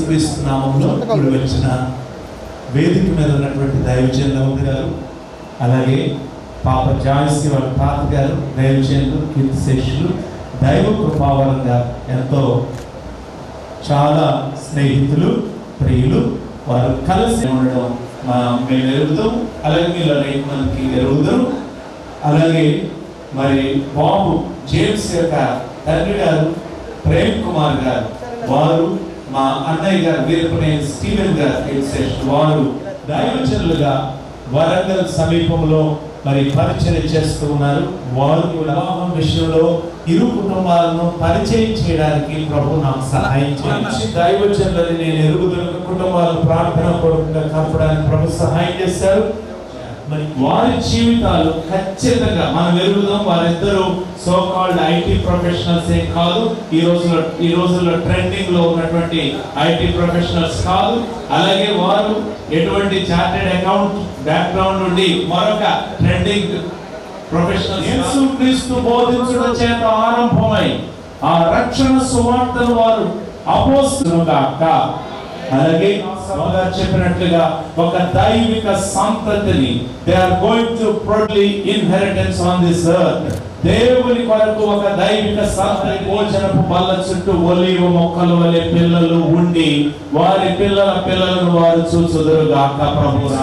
యేసుక్రీస్తు నామములో కూడి వచ్చిన వేదిక మీద ఉన్నటువంటి దైవజనులు గారు, అలాగే పాప జాయిస్ వాళ్ళ తాత గారు, దైవజనులు, కీర్తిశేషులు, దైవ కృపావరం గారు, ఎంతో చాలా స్నేహితులు, ప్రియులు, వారు కలిసి ఉండడం మేము ఎరుగుతాం. అలాగే మీరు అనేక మందికి ఎరుగుతాం. అలాగే మరి బాబు జేమ్స్ యొక్క తండ్రి గారు ప్రేమ్ కుమార్ గారు, వారు మా అన్నయ్య గారు వీరపనేని స్టీవెన్ గారు, వారు దైవజనులుగా వరంగల్ సమీపంలో మరి పరిచయం చేస్తూ ఉన్నారు. వారు వివాహం విషయంలో ఇరు కుటుంబాలను పరిచయం చేయడానికి ప్రభు నాకు సహాయం చేయించి దైవజనులని నేను ఎరుగుదలకు కుటుంబాలను ప్రార్థన పూర్వకంగా కలపడానికి ప్రభు సహాయం చేశారు. మరి వారి జీవితాలు ఖచ్చితంగా మనం ఎరుగుదాం. వారిద్దరూ సో కాల్డ్ ఐటీ ప్రొఫెషనల్స్ ఏ కాదు, ఈ రోజుల్లో ట్రెండింగ్ లో ఉన్నటువంటి ఐటీ ప్రొఫెషనల్స్ కాదు. అలాగే వారు ఎటువంటి చార్టెడ్ అకౌంట్ బ్యాక్గ్రౌండ్ నుండి మరొక ట్రెండింగ్ ప్రొఫెషనల్స్. యేసుక్రీస్తు బోధించడం చేత ఆరంభమై ఆ రక్షణ సువార్తను వారు అపోస్తులుగాక, అలాగే చెప్పినట్లుగా ఒక దైవిక సంతతిని they are going to proudly inheritance on this earth. దేవుని కొరకు ఒక దైవిక సంతతి భోజనపు బల్ల చుట్టూ ఒలీవ మొక్కల వలె పిల్లలు ఉండి వారి పిల్లల పిల్లలను వారు చూచుదురుగాక. ప్రభు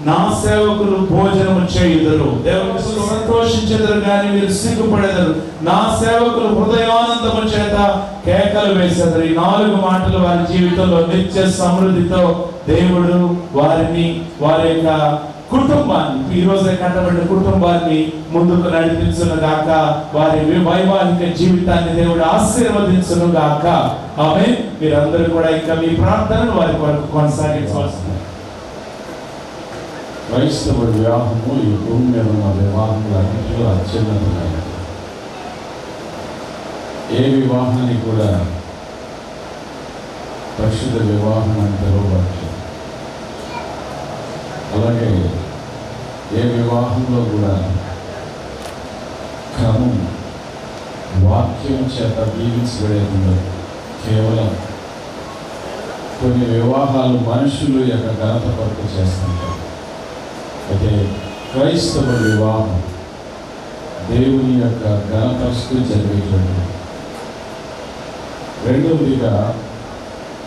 నా సేవకులు భోజనము చేయుదురు, దేవుని సంతోషించెదరు కానీ మీరు సిగ్గుపడెదరు. నా సేవకులు హృదయానందము చేత కేకలు వేసెదరు. ఈ 4 మాటలు వారి జీవితంలో నిత్య సమృద్ధితో దేవుడు వారిని, వారి యొక్క కుటుంబాన్ని, ఈ రోజే కట్టబడిన కుటుంబాన్ని ముందుకు నడిపించును గాక. వారి వైవాహిక జీవితాన్ని దేవుడు ఆశీర్వదించును గాక. ఆమేన్. మీరందరూ కూడా ఇంకా మీ ప్రార్థనను వారి కొరకు కొనసాగించవలసింది. క్రైస్తవ వివాహము ఈ భూమి మీద ఉన్న వివాహములన్నింటిలో అత్యున్నతమైనది. ఏ వివాహాన్ని కూడా పరిశుద్ధ వివాహం అని పిలువబడుతుంది. అలాగే ఏ వివాహంలో కూడా క్రమం వాక్యం చేత దీవించబడేది ఉండదు. కేవలం కొన్ని వివాహాలు మనుషులు యొక్క ఘనత కొరకు చేస్తుంటారు. అయితే క్రైస్తవ వివాహం దేవుని యొక్క ఘనపరుస్తూ జరిగేటువంటి. రెండవదిగా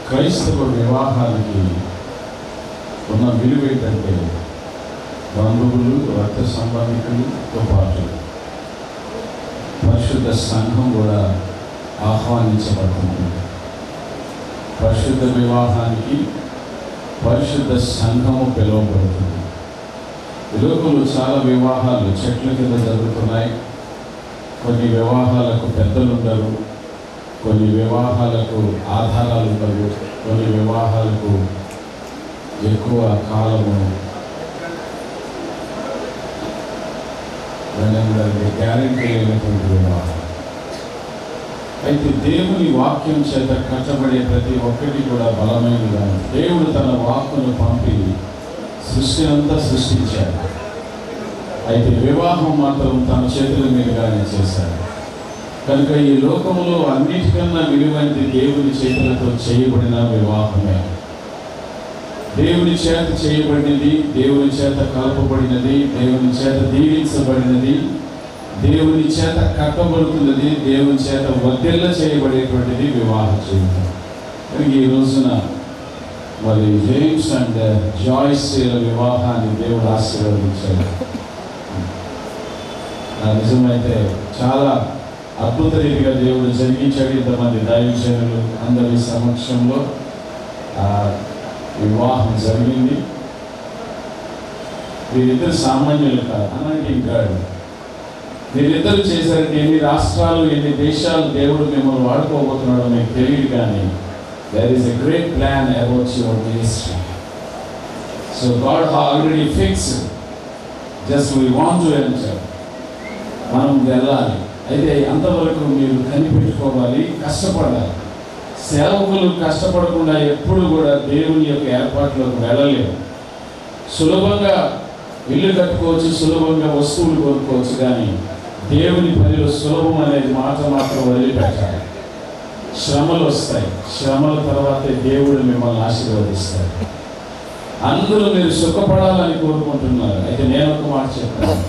క్రైస్తవ వివాహానికి ఉన్న విలువ ఏంటంటే బంధువులు, రక్త సంబంధికులతో పాటు పరిశుద్ధ సంఘం కూడా ఆహ్వానించబడుతుంది. పరిశుద్ధ వివాహానికి పరిశుద్ధ సంఘము పిలువబడుతుంది. లోకంలో చాలా వివాహాలు చెట్ల కింద జరుగుతున్నాయి. కొన్ని వివాహాలకు పెద్దలు ఉండరు, కొన్ని వివాహాలకు ఆధారాలు ఉండవు, కొన్ని వివాహాలకు ఎక్కువ కాలము గ్యారెంటీ లేనటువంటి వివాహం. అయితే దేవుని వాక్యం చేత కట్టబడే ప్రతి ఒక్కటి కూడా బలమైనదిగా దేవుడు తన వాక్కును పంపి సృష్టి అంతా సృష్టించాడు. అయితే వివాహం మాత్రం తన చేతుల మీదుగానే చేశాడు. కనుక ఈ లోకంలో అన్నిటికన్నా విలువైనది దేవుని చేతులతో చేయబడిన వివాహమే. దేవుని చేత చేయబడినది, దేవుని చేత కలపబడినది, దేవుని చేత దీవించబడినది, దేవుని చేత కట్టబడుతున్నది, దేవుని చేత వర్ధిల్ల చేయబడేటువంటిది వివాహ జీవితం. ఈ రోజున మరి జేమ్స్ అండ్ జాయిస్ వివాహాన్ని దేవుడు ఆశీర్వదించాడు. నిజమైతే చాలా అద్భుత రీతిగా దేవుడు జరిగించాడు. ఇంతమంది దైవజనులు అందరి సమక్షంలో వివాహం జరిగింది. వీరిద్దరు సామాన్యులు కాదు, అనాయింటింగ్ గాడు. వీరిద్దరు చేశారంటే ఎన్ని రాష్ట్రాలు, ఎన్ని దేశాలు దేవుడు మిమ్మల్ని వాడుకోబోతున్నాడో మీకు తెలియదు. కానీ there is a great plan about your ministry. So God has already fixed. Just we want to enter. మనం వెళ్ళాలి. అయితే అంతవరకు మీరు కనిపెట్టుకోవాలి, కష్టపడాలి. సేవకులు కష్టపడకుండా ఎప్పుడు కూడా దేవుని యొక్క ఏర్పాట్లోకి వెళ్ళలేరు. సులభంగా ఇల్లు కట్టుకోవచ్చు, సులభంగా వస్తువులు కొనుక్కోవచ్చు, కానీ దేవుని పనిలో సులభం అనేది మాట మాత్రం వదిలిపెట్టాలి. శ్రమలు వస్తాయి. శ్రమల తర్వాతే దేవుడు మిమ్మల్ని ఆశీర్వదిస్తాడు. అందరూ మీరు సుఖపడాలని కోరుకుంటున్నారు. అయితే నేను ఒక మాట చెప్తాను,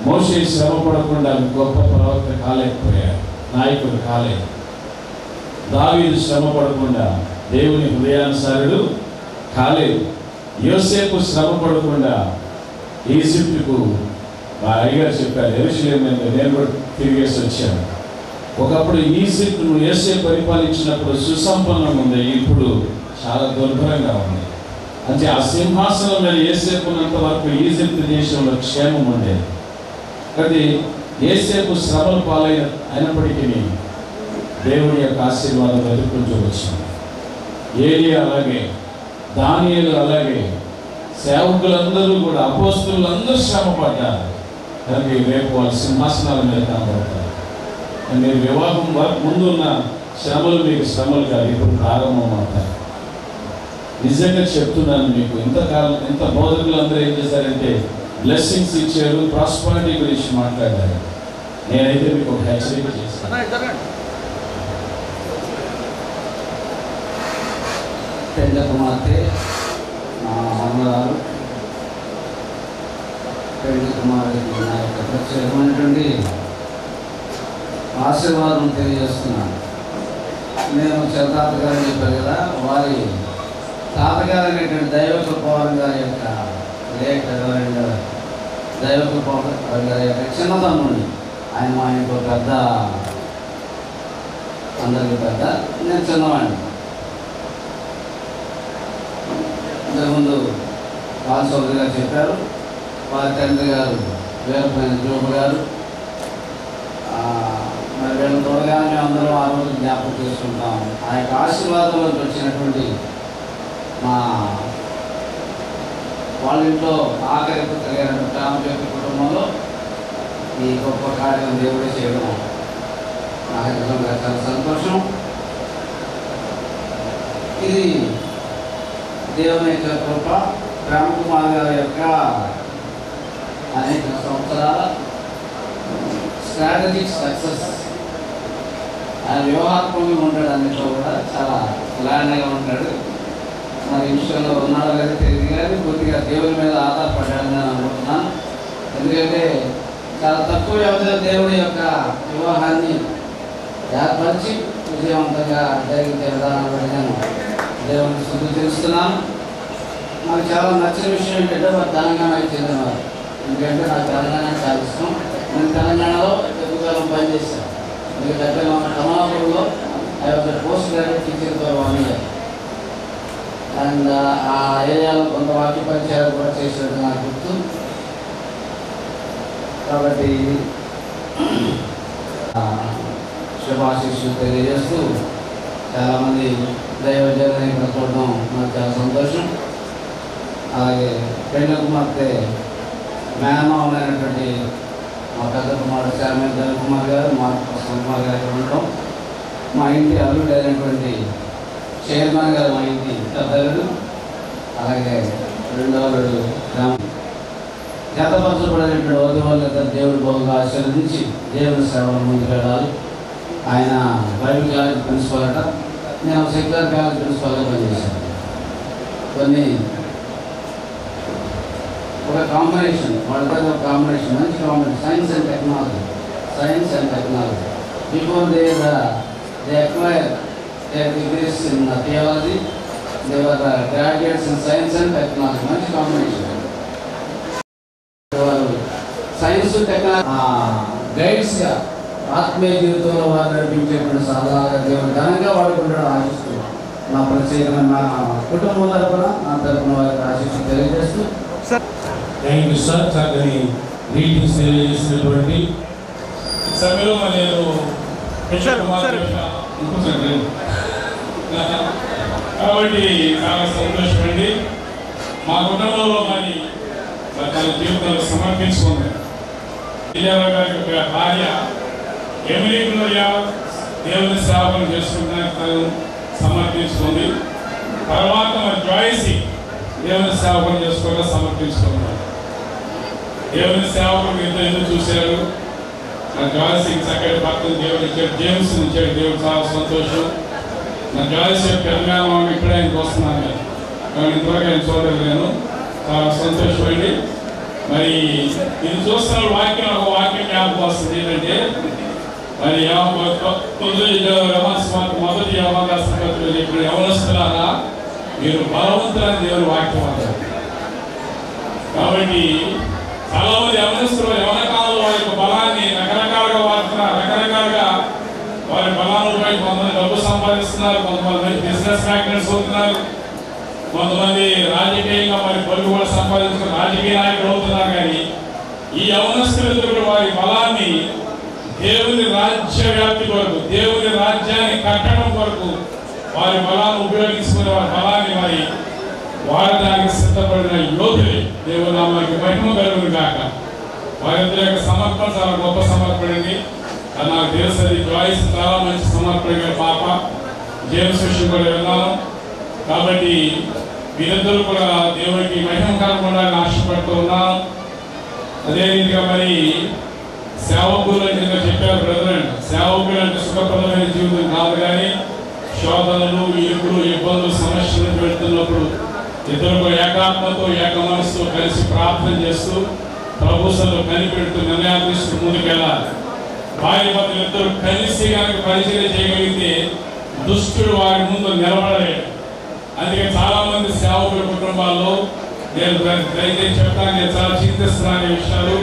మోషే శ్రమ పడకుండా గొప్ప ప్రవక్త కాలేకపోయాడు, నాయకుడు కాలేదు. దావీదు శ్రమ పడకుండా దేవుని హృదయానుసారుడు కాలేదు. యోసేపు శ్రమ పడకుండా ఈజిప్టుకు మా అయ్యగారు చెప్పారు, యెరూషలేము నేను కూడా తిరిగేసి వచ్చాను. ఒకప్పుడు ఈజిప్టును యోసేపు పరిపాలించినప్పుడు సుసంపన్నంగా ఉంది, ఇప్పుడు చాలా దుర్భరంగా ఉంది. అంటే ఆ సింహాసనం మీద యోసేపు ఉన్నంత వరకు ఈజిప్ట్ దేశంలో క్షేమం ఉండేది. కాబట్టి యోసేపు శ్రమలు అయినప్పటికీ దేవుని యొక్క ఆశీర్వాదం ఎదుర్కొంటూ వచ్చింది. ఏలియా అలాగే, దానియేలు అలాగే, సేవకులందరూ కూడా, అపోస్తలులందరూ శ్రమ పడ్డారు. కనుక రేపు వాళ్ళ సింహాసనాల మీద కనబడతారు. మీరు వివాహం ముందున్న శ్రమలు మీకు శ్రమలు కాదు, ఇప్పుడు ప్రారంభం అవుతాయి. నిజంగా చెప్తున్నాను మీకు, ఇంతకాలం ఇంత బోధకులు అందరూ ఏం చేశారంటే బ్లెస్సింగ్స్ ఇచ్చారు, ప్రాస్పరిటీ గురించి మాట్లాడారు. నేనైతే మీకు ఒక హెచ్చరిక చేశాను. పెండ్ల కుమార్తె మా అమ్మగారు, పెండ్ల కుమారుడికి నా యొక్క ప్రత్యేకమైనటువంటి ఆశీర్వాదం తెలియజేస్తున్నాను. నేను తాతగారు చెప్పారు కదా, వారి తాతగారు అనేటువంటి దైవకృపావరం గారి యొక్క లేఖ దైవకృపావరం గారి యొక్క చిన్న తమ్ముడిని. ఆయన మా ఇంకో పెద్ద, అందరికీ పెద్ద, నేను చిన్నవాడిని. ఇంతకుముందు బాలచౌదరి గారు చెప్పారు, వారి తండ్రి గారు వీరపైన జోబు గారు. మరి వీళ్ళ త్వరగా మేము అందరం ఆ రోజు జ్ఞాపకం చేసుకుంటాం. ఆ యొక్క ఆశీర్వాదంలోకి వచ్చినటువంటి మా వాళ్ళ ఇంట్లో ఆఖరి పుత్రులైనటువంటి రామజ్యోతి కుటుంబంలో ఈ గొప్ప కార్యం దేవుడే చేయడం నాకు నిజంగా చాలా సంతోషం. ఇది దేవుని యొక్క కృప. రామకుమార్ గారి యొక్క అనేక సంవత్సరాల స్ట్రాటజిక్ సక్సెస్. ఆయన వ్యూహాత్మకంగా ఉంటాడు, అన్నింటిలో కూడా చాలా ప్లాన్గా ఉంటాడు. మరి ఈ విషయంలో ఉన్నాడో లేదో తెలియదు, కానీ కొద్దిగా దేవుని మీద ఆధారపడ్డాడని నేను అనుకుంటున్నాను. ఎందుకంటే చాలా తక్కువ వ్యవధిలో దేవుడి యొక్క వివాహాన్ని ఏర్పరిచి విజయవంతంగా జరిగితే విధానాన్ని నేను దేవుని శుద్ధి తెలుస్తున్నాను. నాకు చాలా నచ్చిన విషయం ఏంటంటే వారు తెలంగాణకి చెందినవారు. ఎందుకంటే నాకు తెలంగాణ చాలా ఇష్టం. నేను తెలంగాణలో ఎక్కువ కాలం పనిచేశాను. ఎందుకంటే మన కమలాపూర్లో post graduate teacher for 1 year. And ఆ ఏరియాలో కొంత వాక్య పరిచయాలు కూడా చేసినట్టు నాకు గుర్తు. కాబట్టి శుభాశీస్సులు తెలియజేస్తూ చాలామంది దైవజనులను ఇక్కడ చూడడం నాకు చాలా సంతోషం. అలాగే పెండ్ల కుమార్తె మేనమామ అయినటువంటి మా పెద్ద కుమారుడు శామ్యూల్ దేవకుమార్ గారు, మా కుమార్ గారు ఇక్కడ ఉండడం, మా ఇంటి అల్లుడు అయినటువంటి చైర్మన్ గారు, మా ఇంటి పెద్దలుడు, అలాగే రెండవ అల్లుడు జతపరచబడినటువంటి వధువులు దేవుడు బహుగా ఆశీర్వదించి దేవుని సేవలు ముందుకు వెళ్ళాలి. ఆయన బైబిల్ కాలేజ్ ప్రిన్సిపల్ అట, నేను సెక్యులర్ కాలేజ్ ప్రిన్సిపల్గా పనిచేశాను. కొన్ని ఒక కాంబినేషన్, వాళ్ళ ఒక కాంబినేషన్, మంచి combination, science and technology. Before they acquire their degrees in theology, they were graduates in science and technology. మంచి కాంబినేషన్. సైన్స్ టెక్నాలజీ గైడ్స్గా ఆత్మీయ జీవితంలో వారు నడిపించేటువంటి సలహాగా దేవుడు ఘనంగా వాడుకుంటాడు ఆశిస్తూ నా ప్రత్యేకమైన నా కుటుంబం తరపున నా తరపున వారికి ఆశిస్తూ తెలియజేస్తూ థ్యాంక్ యూ సార్. చక్కని గ్రీటింగ్స్ తెలియజేసినటువంటి సమయంలో నేను కాబట్టి చాలా సంతోషం అండి. మా కుటుంబంలో మరి తన జీవితాలు సమర్పించుకుంది. విజయరావు గారి యొక్క భార్య ఎమిలీలో దేవుని సేవలు చేసుకుంటానికి తను సమర్పించుకుంది. తర్వాత మరి జాయిసీ దేవుని సేవలు చేసుకోవడం సమర్పించుకున్నారు. దేవుని సేవకులు ఇంత ఎందుకు చూశారు, నా జాయిస్కి చక్కటి భక్తులు దేవుడు ఇచ్చాడు, జేమ్స్ ఇచ్చాడు దేవుడు, చాలా సంతోషం. నా జాయిస్ తెలంగాణ ఇక్కడే ఆయనకు వస్తున్నాను కానీ ఇంతవరకు ఆయన చూడలేదు నేను, చాలా సంతోషమండి. మరి ఇది చూస్తున్న వాక్యం ఒక వాక్యం జ్ఞాపకం వస్తుంది ఏంటంటే మరి మొదటి యవనస్తులు చెప్పిన యవనస్తులారా మీరు బలవంతులని దేవుని వాక్యం అంటారు. కాబట్టి చాలా మంది యవనస్తులు యవన కాలంలో వారి యొక్క బలాన్ని రకరకాలుగా వాడుతున్నారు, రకరకాలుగా వారి బలాన్ని ఉపయోగించి కొంతమంది డబ్బు సంపాదిస్తున్నారు, కొంతమంది బిజినెస్ మ్యాగ్నెట్స్ అవుతున్నారు, కొంతమంది రాజకీయంగా మరి పలుకుబడి సంపాదించుకుని రాజకీయ నాయకులు అవుతున్నారు. కానీ ఈ యవనస్తులు వారి బలాన్ని దేవుని రాజ్య వ్యాప్తి కొరకు, దేవుని రాజ్యాన్ని కట్టడం కొరకు వారి బలాన్ని ఉపయోగించుకునే వారి బలాన్ని మరి వాడడానికి సిద్ధపడిన యోధులే. దేవుని నామానికి మహిమ కలుగును గాక. వారిద్దరి యొక్క సమర్పణ చాలా గొప్ప సమర్పణండి. అది నాకు తెలుసు. జాయిస్ చాలా మంచి సమర్పణ పాప, జేమ్స్ విషయం కూడా విన్నాను. కాబట్టి వీరిద్దరూ కూడా దేవునికి మహిమ కలగడానికి ఆశపడుతూ ఉన్నాను. అదే రీతిగా మరి సేవకులు అని చెప్పారు బ్రదర్, సేవకులు అంటే సుఖప్రదమైన జీవితం కాదు, కానీ శోధనలు, ఇరుకులు, ఇబ్బందులు, సమస్యలు పెడుతున్నప్పుడు ఇద్దరు కూడా ఏకాత్మతో ఏక మనసుతో కలిసి ప్రార్థన చేస్తూ ప్రభుత్వంలో కనిపెడుతూ నిర్ణయాలు తీసుకు ముందుకెళ్ళాలి. భార్య భర్తలు ఇద్దరు కలిసి కనుక పరిచయం చేయగలిగితే దుష్టుడు వారి ముందు నిలబడలేడు. అందుకే చాలా మంది సేవకుల కుటుంబాల్లో నేను దయచేసి చెప్తాను, నేను చాలా చింతిస్తున్నాను ఈ విషయాలు.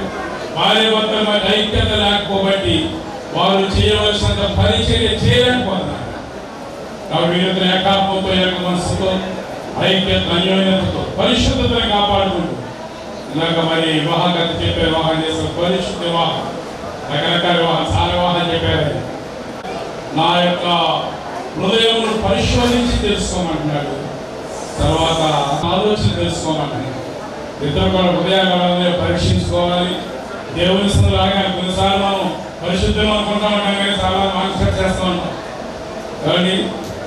భార్య భర్తల మధ్య ఐక్యత లేకపోబట్టి వారు చేయవలసినంత పరిచర్య చేయలేకపోతున్నారు. కాబట్టి వీరిద్దరు ఏకాత్మతో ఏక మనసుతో ఐక్యత అన్యోన్యతతో పరిశుద్ధతను కాపాడుకుంటూ ఇలాగ మరి వివాహగత చెప్పే వివాహం చేసిన పరిశుద్ధ వివాహం, రకరకాల వివాహం, చాలా వివాహం చెప్పారు. నా యొక్క హృదయమును పరిశోధించి తెలుసుకోమంటున్నాడు, తర్వాత ఆలోచన తెలుసుకోమంటున్నాడు. ఇద్దరు కూడా హృదయాలను పరీక్షించుకోవాలి. దేవుని సందులాగా కొన్నిసార్లు మనం పరిశుద్ధం అనుకుంటా ఉంటాం, కానీ చాలా మాన్స్టర్ చేస్తూ ఉంటాం. కాబట్టి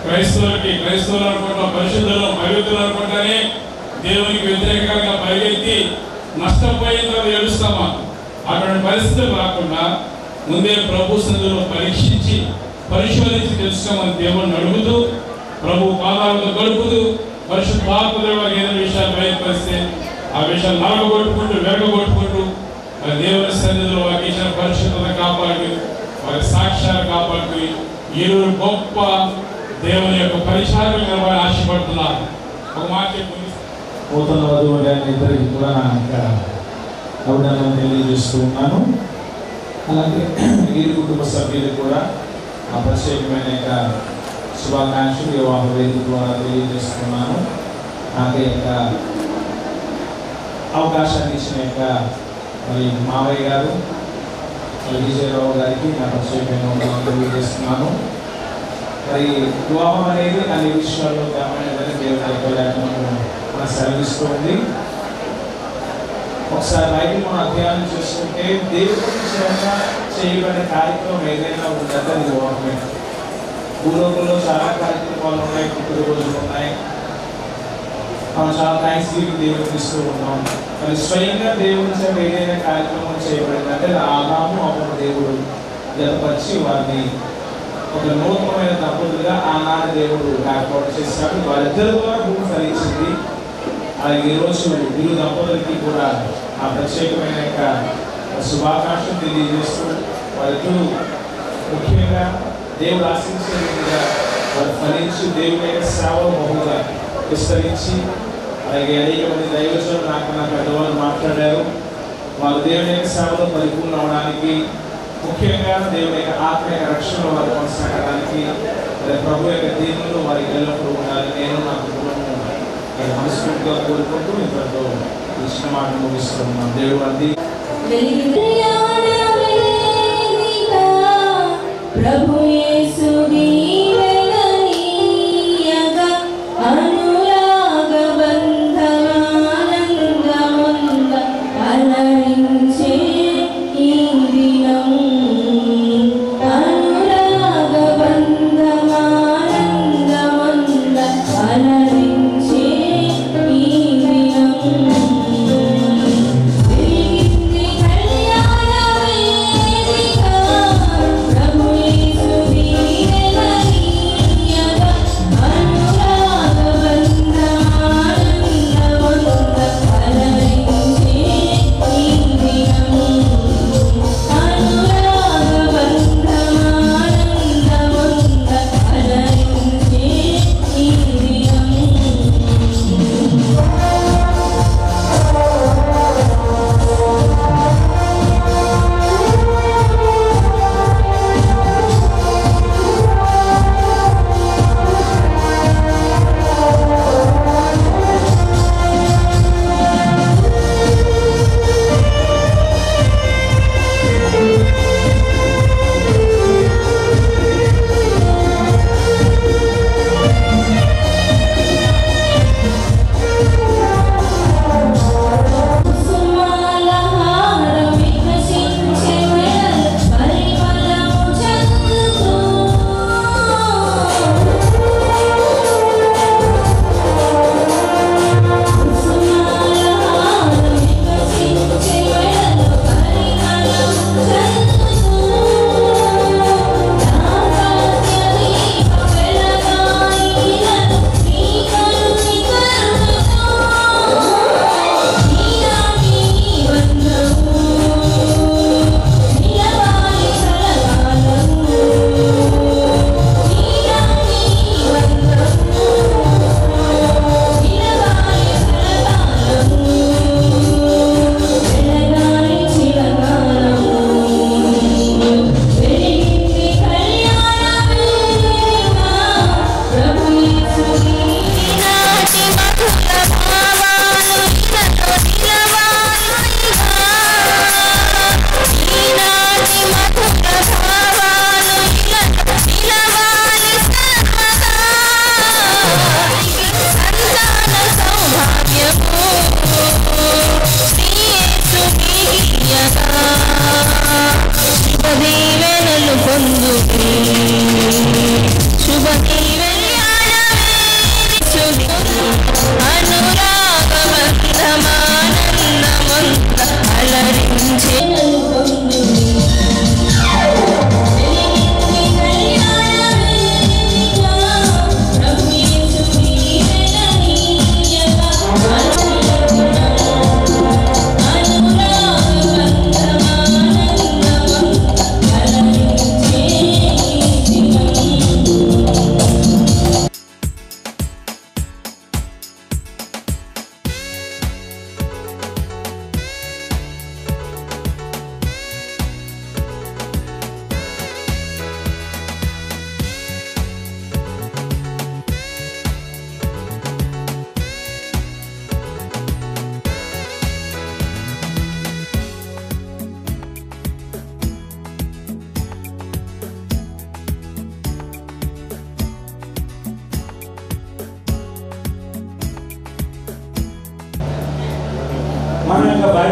క్రైస్తవులు అనుకుంటాం, పరిశుద్ధులు పవిత్రులు అనుకుంటానే దేవునికి వ్యతిరేకంగా పరిగెత్తి నష్టపోయిన తర్వాత ఏడుస్తామా? అటువంటి పరిస్థితులు రాకుండా ముందే ప్రభు సందులో పరీక్షించి పరిశోధించి తెలుసుకోమని దేవుడిని అడుగుతూ ప్రభు పాదాలతో గడుపుతూ పరిశుద్ధాత్మలో ఏదైనా విషయాలు బయటపరిస్తే ఆ విషయాలు నలగొట్టుకుంటూ వెరగొట్టుకుంటూ దేవుని సన్నిధిలో వారికి ఇచ్చిన పరిశుద్ధత కాపాడి వారి సాక్ష్యాలు కాపాడుకుని ఈరోజు గొప్ప దేవుని యొక్క పరిచారం నిలబడి ఆశపడుతున్నారు. ఒక మాట చెప్పి నూతన వధువు ఇద్దరికి కూడా నా యొక్క అభినందనలు తెలియజేస్తూ ఉన్నాను. అలాగే వీరి కుటుంబ సభ్యులకు కూడా ఆ ప్రత్యేకమైన యొక్క శుభాకాంక్షలు వివాహ వేదిక ద్వారా తెలియజేస్తున్నాను. నాకే యొక్క అవకాశాన్ని ఇచ్చిన యొక్క మరి మావయ్య గారు విజయరావు గారికి నా ప్రత్యేకమైన తెలియజేస్తున్నాను. మరి వివాహం అనేది అన్ని విషయాల్లో గమనించాలని దేవుని యొక్క లేఖనం మన సెలవిస్తూ ఉంది. ఒకసారి బైబిల్ మనం అధ్యయనం చేసుకుంటే దేవుడి విషయంగా చేయబడిన కార్యక్రమం ఏదైనా ఉందంటే అది వివాహమే. భూలోకంలో చాలా కార్యక్రమాలు ఉన్నాయి, పుట్టినరోజులు ఉన్నాయి, మనం చాలా థ్యాంక్స్ గివింగ్ దేవుడికి ఇస్తూ ఉన్నాం. మరి స్వయంగా దేవుడి చేత ఏదైనా కార్యక్రమం చేయబడిందంటే ఆదాము అప్పుడు దేవుడు జతపరిచి వారిని ఒక నూతనమైన దంపతులుగా ఆనాడు దేవుడు ఏర్పాటు చేశాడు. వారిద్దరి ద్వారా భూమి ఫలించింది. అలాగే ఈరోజు ఇరు దంపతులకి కూడా ఆ ప్రత్యేకమైన యొక్క శుభాకాంక్షలు తెలియజేస్తూ వారిద్దరూ ముఖ్యంగా దేవుడు ఆశించే విధంగా వారు ఫలించి దేవుని యొక్క సేవలు బహుగా విస్తరించి, అలాగే అనేక మంది దైవజనులు నాకన్నా పెద్దవాళ్ళు మాట్లాడారు. వారు దేవుని యొక్క సేవలో పరిపూర్ణ అవడానికి, ముఖ్యంగా దేవుని యొక్క ఆత్మీయ రక్షణలో వారు కొనసాగడానికి ప్రభు యొక్క దీవులు వారికి ఎల్లప్పుడూ ఉండాలి. నేను నా కుటుంబం మనస్ఫూర్తిగా కోరుకుంటూ ఇంతతో ఇచ్చిన మాట ముగిస్తున్నాను. దేవుడు అంది ప్రభు యేసు అనురాగ బంధమానందమంద అలరించే ఈ దినం, అనురాగ బంధమానందమంద అలరించే ఈ దినం. తిరిగింది కళ్యాణ వేదిక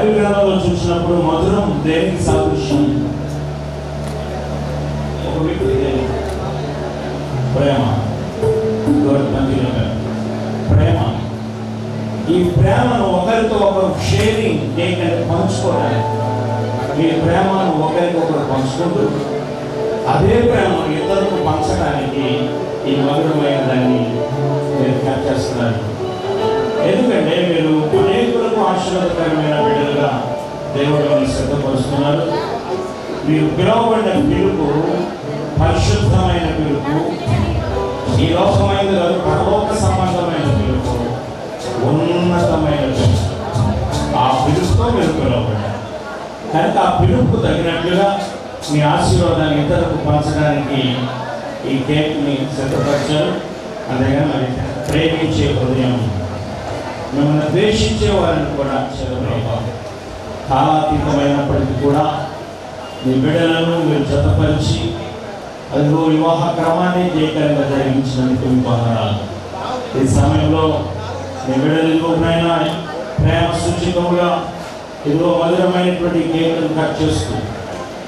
బైబిల్ గ్రంథంలో చూసినప్పుడు మధురం దేనికి సాదృశ్యం? ఒక వ్యక్తి ప్రేమ, ప్రేమ. ఈ ప్రేమను ఒకరితో ఒకరు షేరింగ్ పంచుకోవడానికి, ఈ ప్రేమను ఒకరికొకరు పంచుకుంటూ అదే ప్రేమను ఇతరులకు పంచడానికి ఈ మధురమైన దాన్ని మీరు చేస్తున్నారు. ఎందుకంటే మీరు అనేకులకు ఆశీర్వాదకరమైన బిడ్డలుగా దేవుడిని సిద్ధపరుస్తున్నారు. మీరు పిలువబడిన పిలుపు పరిశుద్ధమైన పిలుపు, ఈ లోకమైన పరలోక సంబంధమైన పిలుపు, ఉన్నతమైన పిలుపు. ఆ పిలుపుతో మీరు పిలువబడ్డారు కనుక ఆ పిలుపుకు తగినట్లుగా మీ ఆశీర్వాదాన్ని ఇతరులకు పంచడానికి ఈ కేక్ని సిద్ధపరిచారు. అంతేగా మరి ప్రేమించే హృదయం, మిమ్మల్ని ద్వేషించే వారిని కూడా కాలాతీతమైనప్పటికీ కూడా మీ బిడ్డలను మీరు జతపరిచి అదిగో వివాహ క్రమాన్ని జయకరంగా జరిగించినందుకు మీ వందనాలు. ఈ సమయంలో మీ బిడ్డలు ప్రేమ సూచికముగా ఇదిగో మధురమైనటువంటి కేకులను కట్ చేస్తూ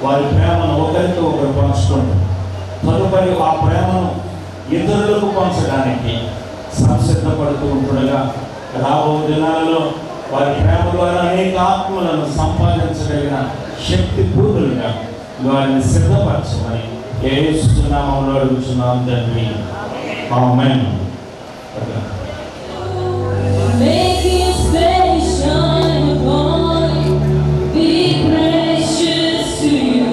వారి ప్రేమను ఒకరితో ఒకరు పంచుకుంటూ తదుపరి ఆ ప్రేమను ఇతరులకు పంచడానికి సంసిద్ధపడుతూ ఉంటుండగా రాబో దినాలలో వారి ప్రేమ ద్వారా అనేక ఆత్మలను సంపాదించగలిగిన శక్తి పూర్తులుగా వారిని సిద్ధపరచమని యేసు నామములో అడుగుచున్నాం తండ్రి. ఆమేన్. Make His face shine upon you, be gracious to you.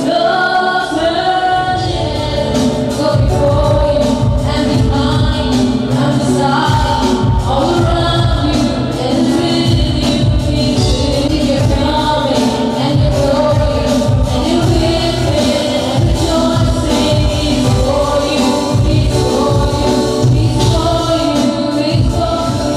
Love virgin, go before you and behind you and beside you, all around you and with you. He's with your coming and your going and your living and rejoicing. He's for you, He's for you, He's for you, He's for you.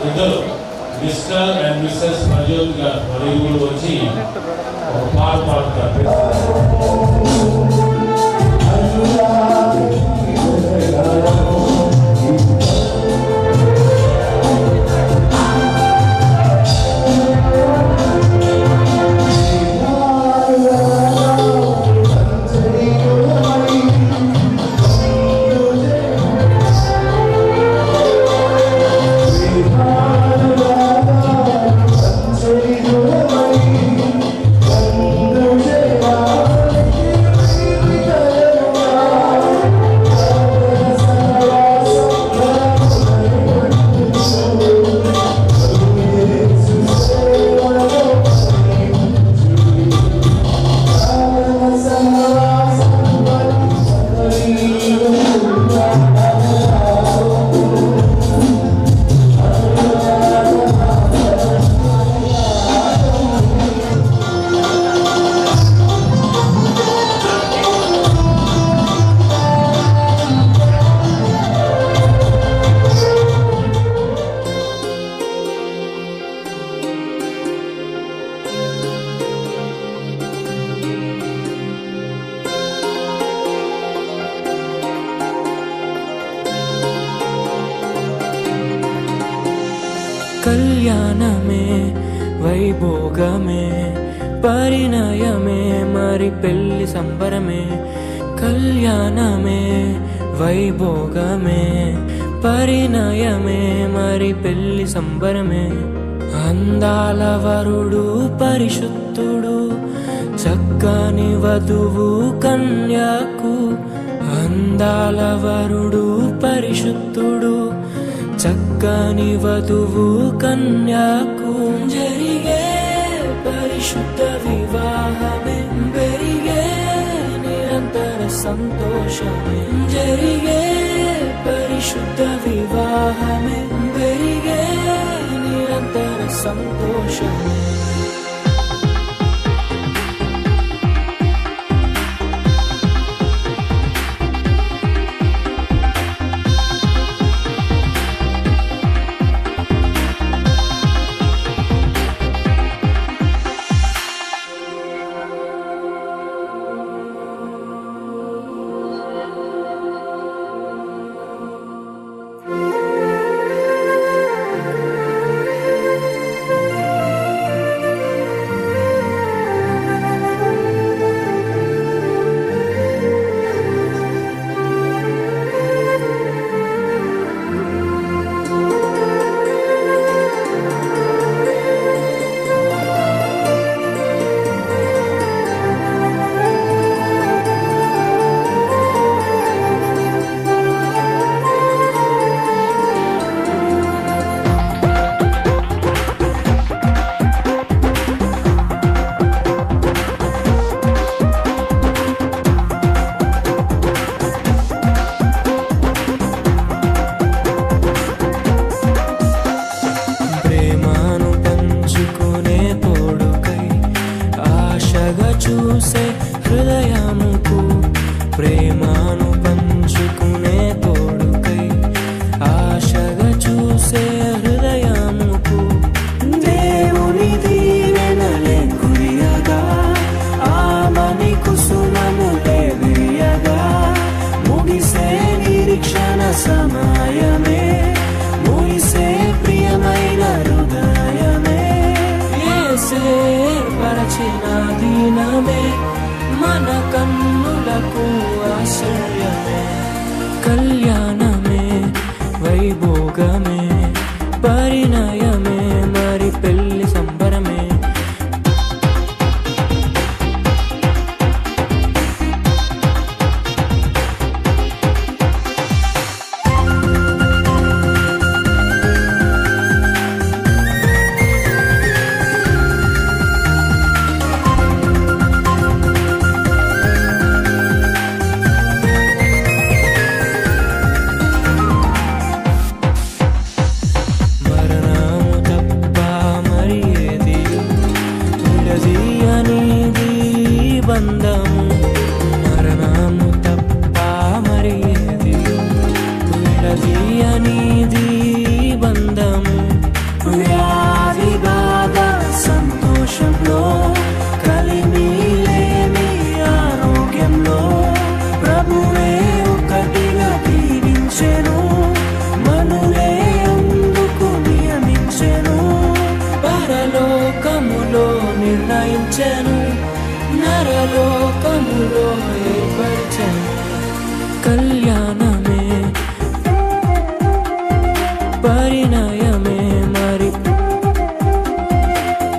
ఇద్దరు mister and missus Prajyot గారు వరేగులు వచ్చి ఒక పాట పాడతారు. కళ్యాణమే వైభోగమే పరిణయమే మరి పెళ్లి సంబరమే. కళ్యాణమే వైభోగమే పరిణయమే మరి పెళ్లి సంబరమే. అందాల వరుడు పరిశుద్ధుడు చక్కని వధువు కన్యకు అందాల వరుడు పరిశుద్ధుడు, చక్కని వధువు కన్యాకు జరిగే పరిశుద్ధ వివాహమే, పెరిగే నిరంతర సంతోషమే. జరిగే పరిశుద్ధ వివాహమే, పెరిగే నిరంతర సంతోషమే. చూసే హృదయముకు, ప్రేమను పంచుకునే తోడుకై ఆశగా చూసే హృదయముకు, దేవుని దీవెనలే కురియగా, ఆమని కుసుమములే విరియగా, ముగిసే నిరీక్షణ సమయమే, ముగిసే ప్రియమైన హృదయమే. యేసే పరచిన దీనమే, మన కన్నులకు ఆశ్రయమే. కళ్యాణమే, వైభోగమే, పరిణయమే, మరి పెళ్లి సంబరమే. బంధము మరణము తప్ప మరి ఏది విడదీయనిది బంధము. వ్యాధి బాధ సంతోషంలో, కలిమి లేని ఆరోగ్యంలో, ప్రభువే ఒకటిగా దీవించెను, మనులే అందుకు నియమించెను, పరలోకములో నిర్ణయించెను, నరలోకములో ఏర్పరిచెను. కళ్యాణమే, పరిణయమే, మరి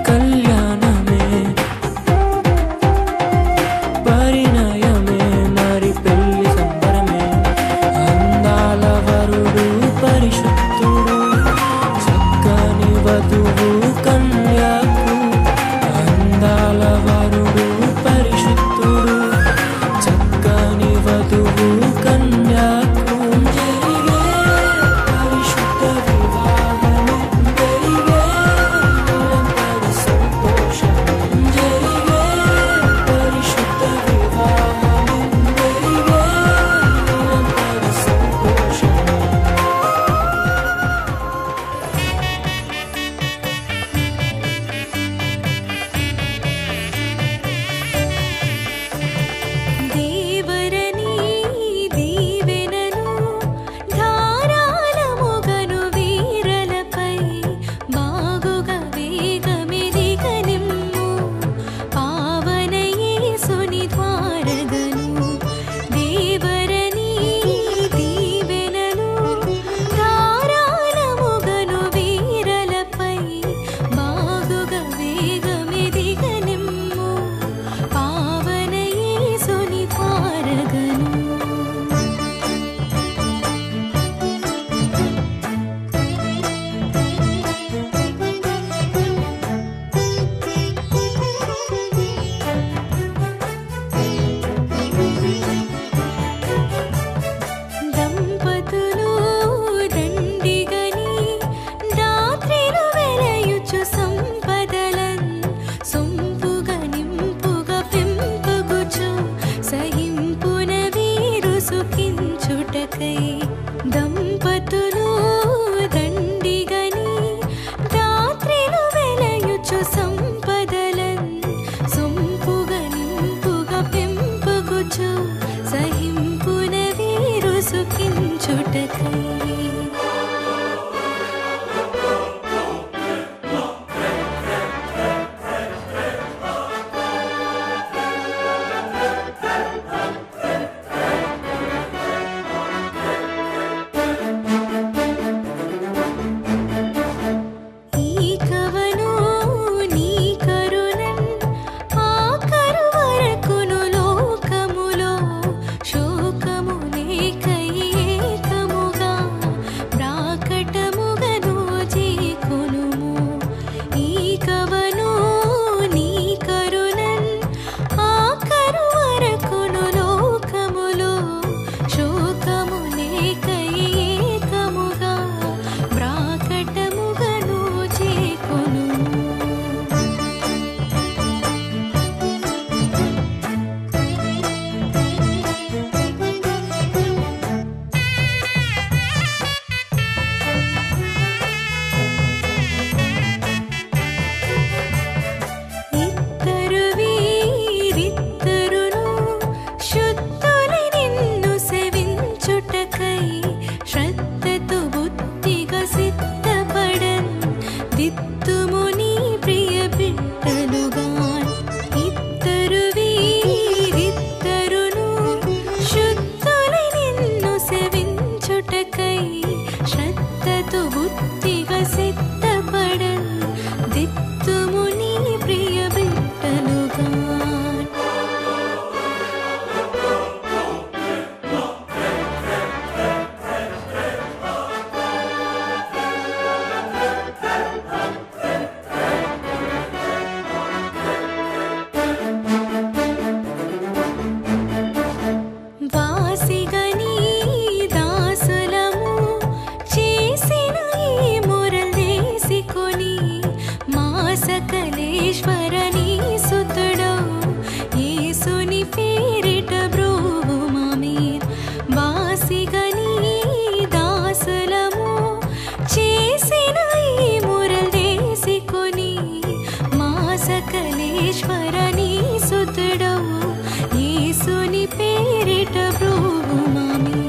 కళ్యాణమే, పరిణయమే, మరి పెళ్లి సంబరమే. అందాల వరుడు పరిశుద్ధుడు, చక్కని వధువు కన్యాకు, అందాల వరుడు పరిశుద్ధుడు, చక్కని సకలేశ్వరని సుతుడవు యేసుని పేరిట బ్రోమమీర్ వాసిగని దాసులము చేసిన ఈ మురల్ దేశికొని మా సకలేశ్వరని సుతుడవు యేసుని పేరిట బ్రోమమీర్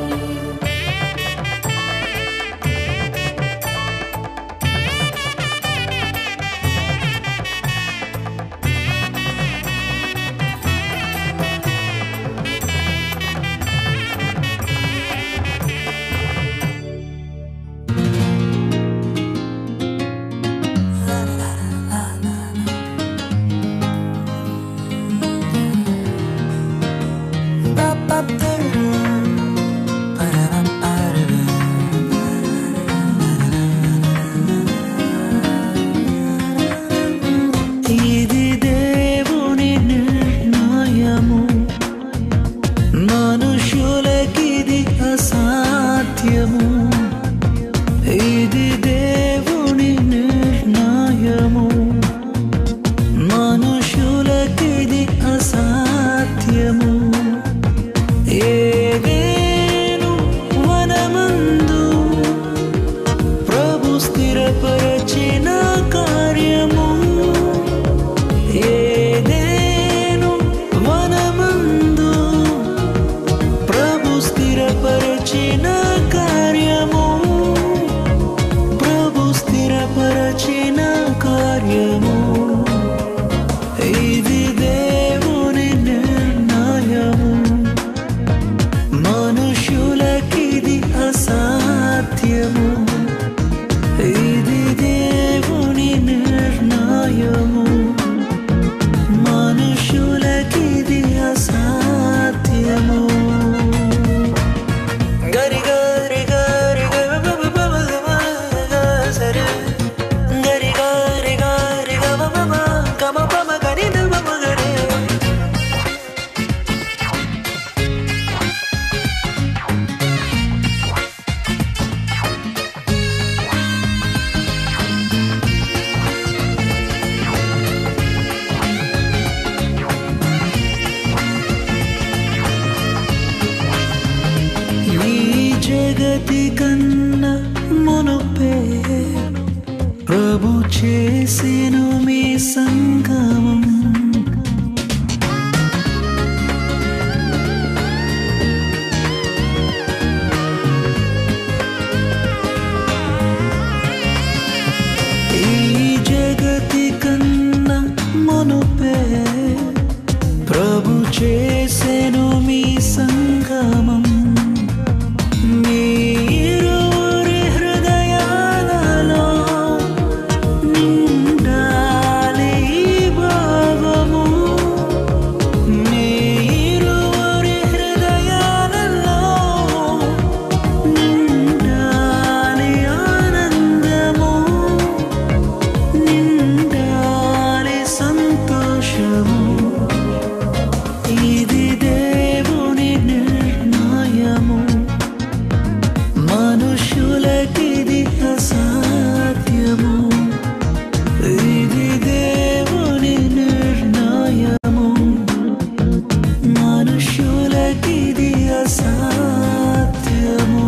ఇది దేవుని నిర్ణయము, మనుషులకిది అసాధ్యము. ఇది దేవుని నిర్ణయము, మనుషులకిది అసాధ్యము. ఏదేను వనమందు ప్రభు స్థిరపరచిన కార్యము, ఏదేను వనమందు ప్రభు స్థిరపరచిన కార్యము, ప్రభు స్థిరపరచిన కార్యము. ఇది దేవుని నిర్ణయము, మనుషులకిది అసాధ్యము. ఇది దేవుని నిర్ణయము, మనుషులకిది అసాధ్యము. గరి గరి గరి సరే గరి గరి గరి గమ పమ గరి నమ గరి. ఈ జగతి కన్నా మునుపే ప్రభు చేసెను మీ సంగమం. ఈ జగతి కన్నా మునుపే ప్రభు చేసెను మీ సంగమం. మీరురి హృదయాలలో నిండాలి ఈ భావము. మీరురి హృదయాలలో నిండాలి ఆనందము, నిండాలి సంతోషము. ఇది దేవుని నిర్ణయము, మనుషులకిది అసాధ్యము. ఇది దేవుని నిర్ణయము, మనుషులకిది అసాధ్యము.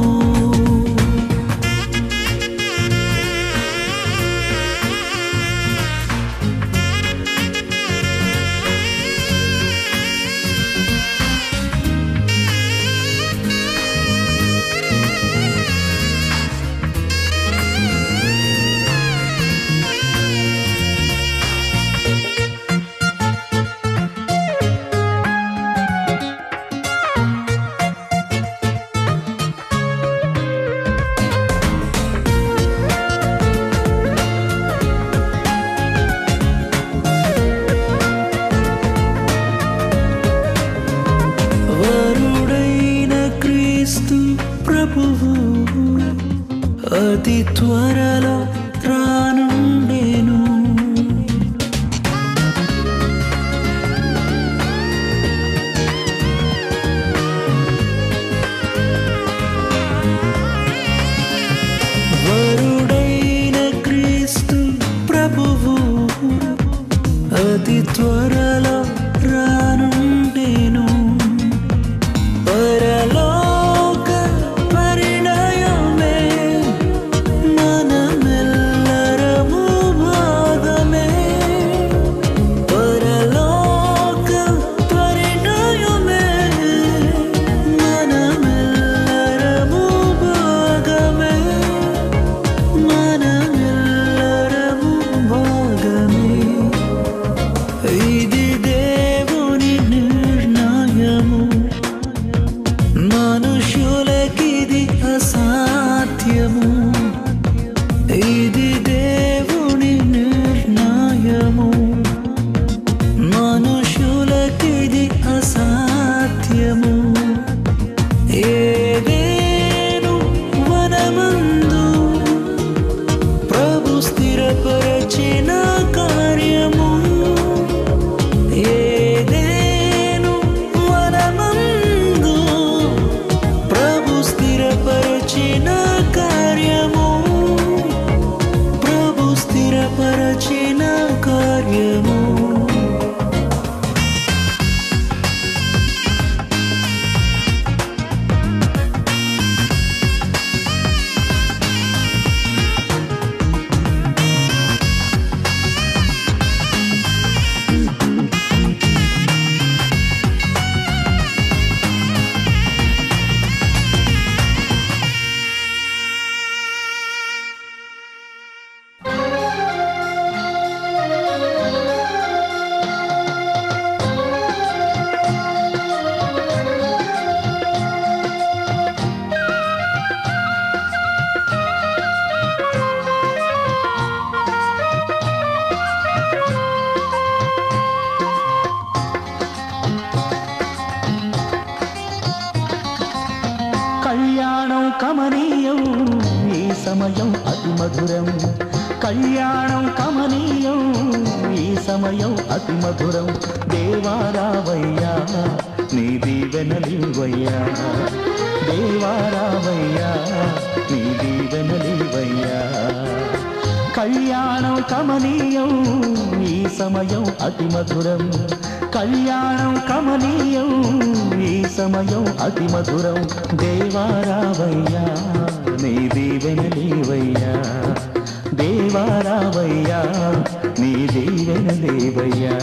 వరుడైన క్రీస్తు ప్రభువు అతి త్వరలో రానుండెను. వరుడైన క్రీస్తు ప్రభువు త్వరలో రానుండెను పరలోక పరిణయమే మనమెల్లరము భాగమే పరలోక పరిణయమే మనమెల్లరము భాగమే మనమెల్లరము భాగమే ఇది దేవుని నిర్ణయము మనుషులకిది అసాధ్యము ఇది దేవుని నిర్ణయము మనుషులకిది అసాధ్యము ఏదేను వనమందు ప్రభు స్థిరపరచిన కార్యము ఏదేను వనమందు ప్రభు స్థిరపరచిన కార్యము ప్రభు స్థిరపరచిన కార్యము కళ్యాణం కమనీయం ఈ సమయం అతి మధురం కళ్యాణం కమనీయం ఈ సమయం అతి మధురం దేవారావయ్యా నీ దీవెనలివయ్యా దేవారావయ్యా నీ దీవెనలివయ్యా కళ్యాణం కమనీయం ఈ సమయం అతి మధురం కళ్యాణం కమనీయం ఈ సమయం అతి మధురం దేవారావయ్యా నీ దీవెనలివయ్యా దేవారావయ్యా నీ దీవెనలివయ్యా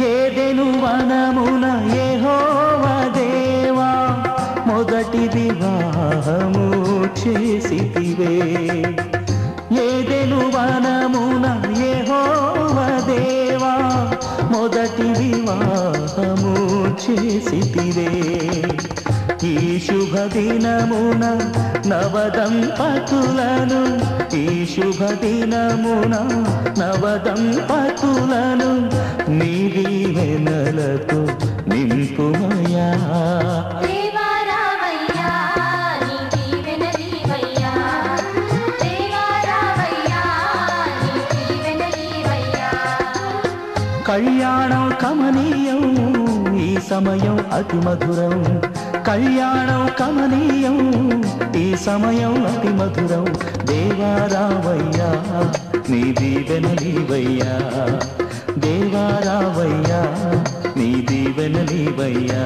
ఏదెను వనమున యెహోవా దేవా మొదటి వివాహము చేసితివే ఏదెను వనమున యెహోవా దేవా మొదటి వివాహము చేసితివే ఈ శుభ దినమున నవదంపతులను ఈ శుభ దినమున నవదంపతులను నీ దీవెనలతో నింపుమయా దేవారావయ్యా నీ దీవెనలివయ్యా దేవారావయ్యా నీ దీవెనలివయ్యా కళ్యాణం కమనీయం ఈ సమయం అతి మధురం కళ్యాణం కమనీయం ఈ సమయం అతి మధురం దేవారావయ్యా నీ దీవెనలివయ్యా దేవారావయ్యా నీ దీవెనలివయ్యా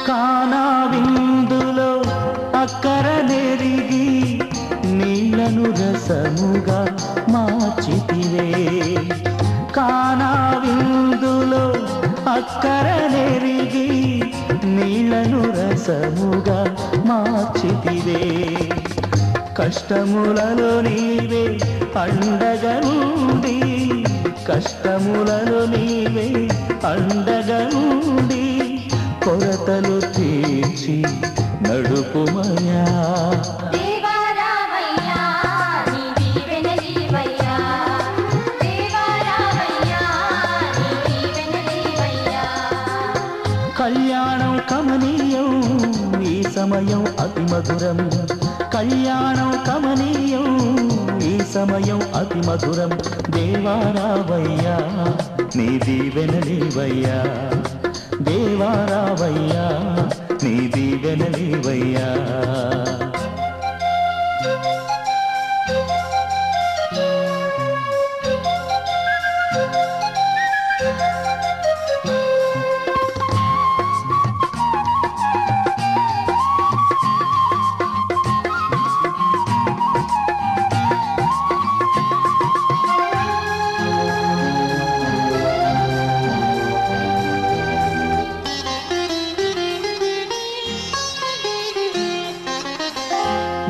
కానా విందులో అక్కర నెరిగి నీళ్లను రసముగా మార్చితివే కానా విందులో అక్కర ధరనెరిగి నీళ్లను రసముగా మార్చితివే. కష్టములలో నీవే అండగా నుండి, కష్టములలో నీవే అండగా నుండి కొరతలు తీర్చి నడుపుమయా. కళ్యాణం కమనీయం ఈ సమయం అతి మధురం, కళ్యాణం కమనీయం ఈ సమయం అతి మధురం. దేవారావయ్యా నీ దీవెనలివయ్యా, దేవారావయ్యా నీ దీవెనలివయ్యా.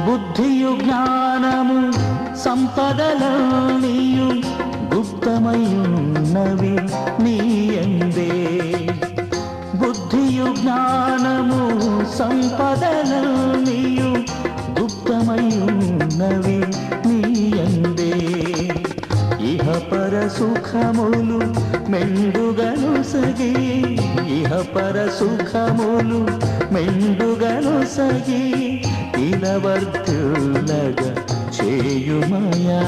బుద్ధియు జ్ఞానము సంపదలనియు గుప్తమయున్నవి నీయందే. బుద్ధియు జ్ఞానము సంపదలనియు గుప్తమయున్నవి నీయందే. ఇహపర సుఖములు మెండుగను సగి, ఇహపర సుఖములు మెండుగను సగి ఇలవర్తులగా చేయుమయా.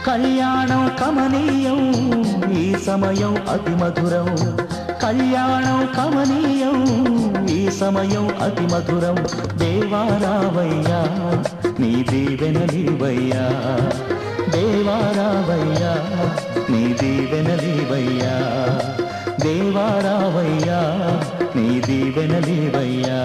కళ్యాణం కమనీయం ఈ సమయం అతి మధురం, కళ్యాణం కమనీయం ఈ సమయం అతి మధురం. దేవారావయ్యా నీ దీవెనలివయ్యా, దేవారావయ్యా నీ దీవెనలివయ్యా, దేవారావయ్యా నీ దీవెనలివయ్యా.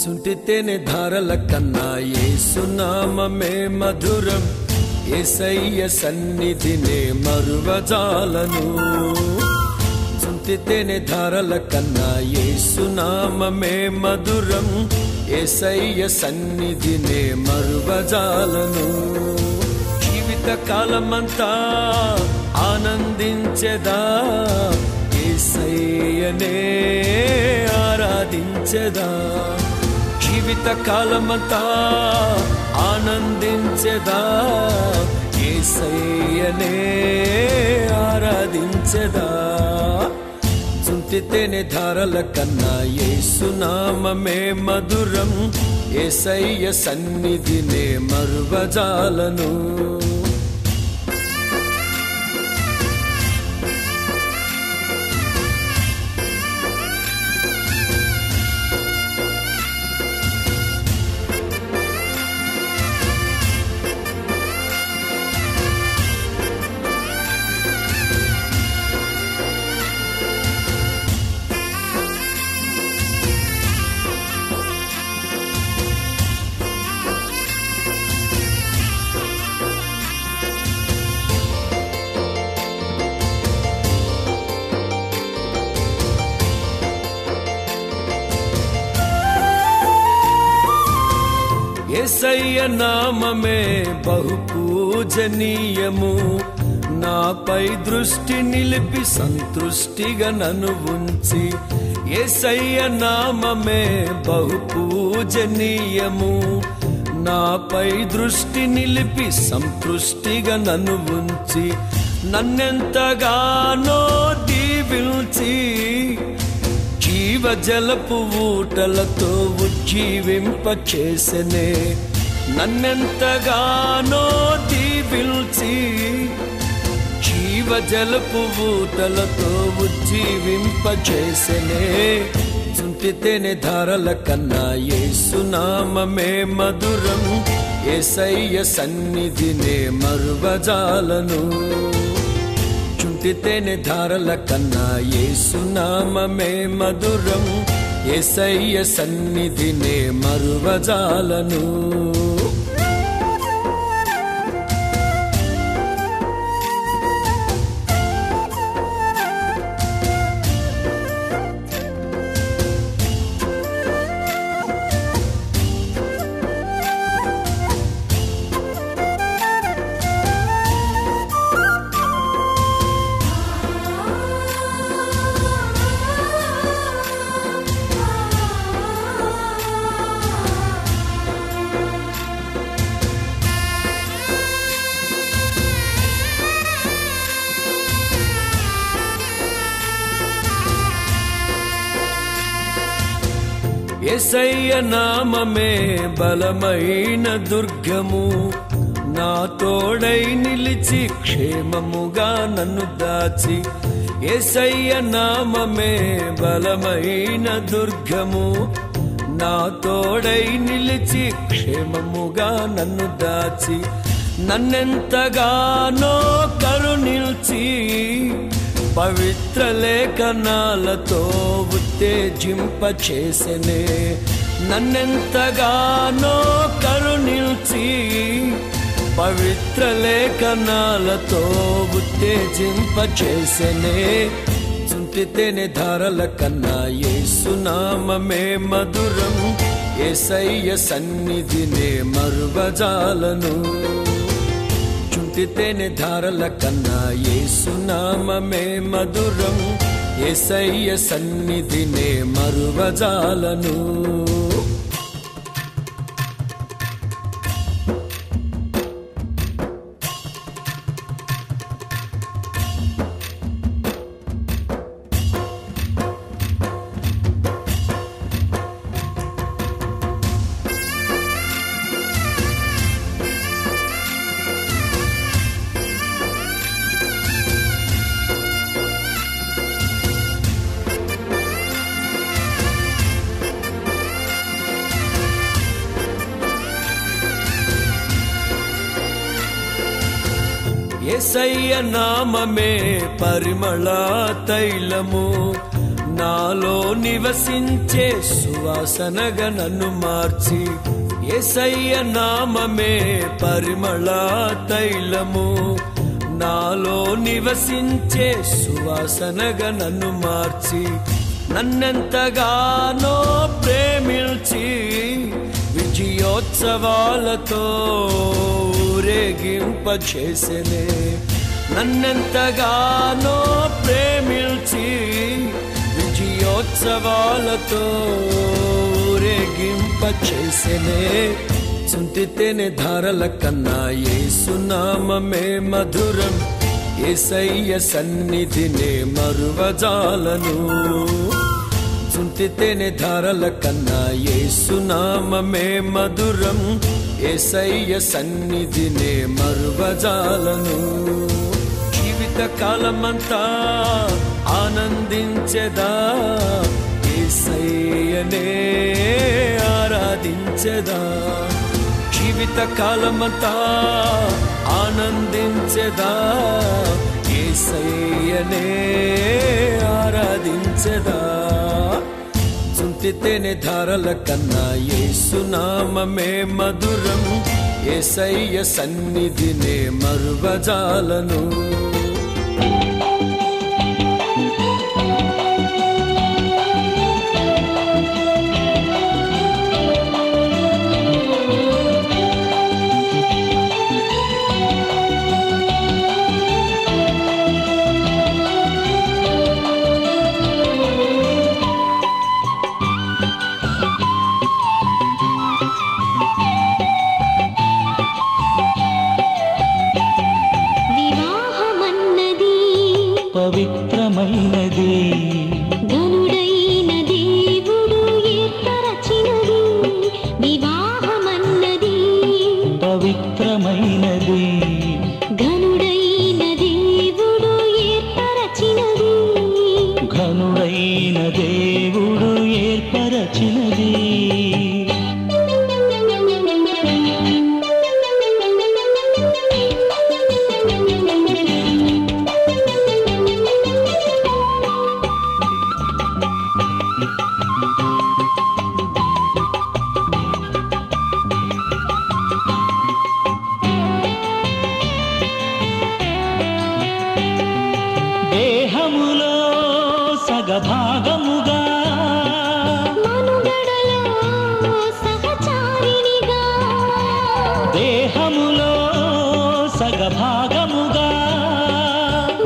చుంటితేనే ధారల కన్నా యేసునామమే మధురం, యేసయ్య సన్నిధినే మరువజాలను. చుంటితేనే ధారల కన్నా యేసునామమే మధురం, యేసయ్య సన్నిధినే మరువజాలను. జీవిత కాలమంతా ఆనందించెదా, యేసయ్యనే ఆరాధించెదా. జీవిత కాలమంతా ఆనందించెదా, యేసయ్యనే ఆరాధించెదా. చుంటితేనే ధారల కన్నా యేసునామమే మధురం, యేసయ్య సన్నిధినే మరువజాలను. యేసయ్య నామమే బహు పూజనీయము, నాపై దృష్టి నిలిపి సంతృష్టిగా నన్ను ఉంచి. యేసయ్య నామమే బహు పూజనీయము, నాపై దృష్టి నిలిపి సంతృష్టిగా నన్ను ఉంచి నన్నెంతగానో దీవించి జీవజలపు ఊటలతో ఉజ్జీవింపచేసెనే. నన్నెంతగానో దీవించి జీవజలపు ఊటలతో ఉజ్జీవింపచేసెనే. చుంటితేనే ధారల కన్నా యేసునామమే మధురం. యేసయ్య సన్నిధినే మరువజాలను. చుంటితేనే ధారల కన్నా యేసునామమే మధురం. యేసయ్య సన్నిధినే మరువజాలను. యేసయ్య నామమే బలమైన దుర్గము. నా తోడై నిలిచి క్షేమముగా నన్ను దాచి. యేసయ్య నామమే బలమైన దుర్గము. నా తోడై నిలిచి క్షేమముగా నన్ను దాచి. నన్నెంతగానో కరుణించి పవిత్ర లేఖనాలతో ఉత్తేజింపచేసెనే. నన్నెంతగానో కరుణించి పవిత్ర లేఖనాలతో ఉత్తేజింపచేసెనే. చుంటితేనే ధారల కన్నా యేసునామమే మధురం. యేసయ్య సన్నిధినే మరువజాలను. చుంటితేనే ధారల కన్నా యేసునామమే మధురం. యేసయ్య సన్నిధినే మరువజాలను. యేసయ్య నామమే పరిమళ తైలము. నాలో నివసించే సువాసనగా నన్ను మార్చి. యేసయ్య నామమే పరిమళ తైలము. నాలో నివసించే సువాసనగా నన్ను మార్చి. నన్నెంతగానో ప్రేమించి విజయోత్సవాలతో ఊరేగింపచేసెనే. నన్నెంతగానో ప్రేమించి విజయోత్సవాలతో ఊరేగింపచేసెనే. చుంటితేనే ధారల కన్నా యేసునామమే మధురం. యేసయ్య సన్నిధినే మరువజాలను. చుంటితేనే ధారల కన్నా యేసునామమే మధురం. యేసయ్య సన్నిధినే మరువజాలను. జీవిత కాలమంతా ఆనందించెదా. యేసయ్యనే ఆరాధించెదా. జీవిత కాలమంతా ఆనందించెదా. యేసయ్యనే ఆరాధించెదా. చుంటితేనే ధారల కన్నా యేసునామమే మధురం. యేసయ్య సన్నిధినే మరువజాలను. పవిత్రమైనది ఘనుడైన దేవుడు ఏర్పరచినది వివాహమన్నది పవిత్రమైనది ఘనుడైన దేవుడు ఏర్పరచినది ఘనుడైన దేవుడు ఏర్పరచినది దేహములో సగభాగముగా మనుగడలో సహచారిణిగా దేహములో సగభాగముగా